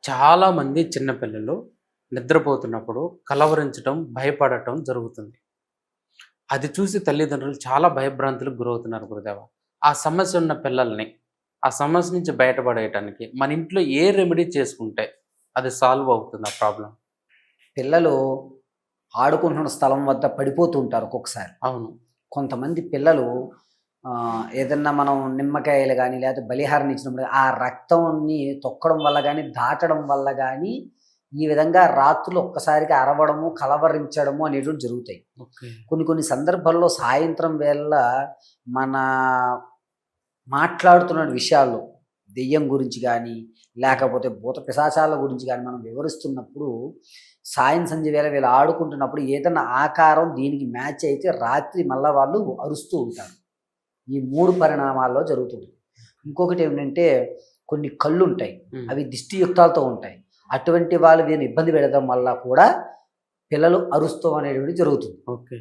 చాలామంది చిన్నపిల్లలు నిద్రపోతున్నప్పుడు కలవరించటం, భయపడటం జరుగుతుంది. అది చూసి తల్లిదండ్రులు చాలా భయభ్రాంతులకు గురవుతున్నారు గురుదేవ. ఆ సమస్య ఉన్న పిల్లల్ని, ఆ సమస్య నుంచి బయటపడేయటానికి మన ఇంట్లో ఏ రెమెడీ చేసుకుంటే అది సాల్వ్ అవుతుంది ఆ ప్రాబ్లమ్? పిల్లలు ఆడుకుంటున్న స్థలం వద్ద పడిపోతూ ఉంటారు ఒక్కొక్కసారి. అవును. కొంతమంది పిల్లలు ఏదన్నా మనం నిమ్మకాయలు గానీ, లేకపోతే బలిహారం ఇచ్చినప్పుడు ఆ రక్తంని తొక్కడం వల్ల గానీ, దాటడం వల్ల గానీ, ఈ విధంగా రాత్రులు ఒక్కసారిగా అరవడము, కలవరించడము అనేటువంటివి జరుగుతాయి. ఓకే. కొన్ని కొన్ని సందర్భాల్లో సాయంత్రం వేళ మన మాట్లాడుతున్న విషయాలు దెయ్యం గురించి గానీ, లేకపోతే భూత పిశాచాల గురించి గానీ మనం వివరిస్తున్నప్పుడు, సంధ్య వేళ వీళ్ళు ఆడుకుంటున్నప్పుడు ఏదన్నా ఆకారం దీనికి మ్యాచ్ అయితే రాత్రి మళ్ళా వాళ్ళు అరుస్తూ ఉంటారు. ఈ 3 పరిణామాల్లో జరుగుతుంది. ఇంకొకటి ఏమిటంటే కొన్ని కళ్ళుంటాయి. అవి దిష్టియుక్తాలతో ఉంటాయి. అటువంటి వాళ్ళు వీళ్ళని ఇబ్బంది పెడడం వల్ల కూడా పిల్లలు అరుస్తూ అనేటువంటిది జరుగుతుంది. ఓకే.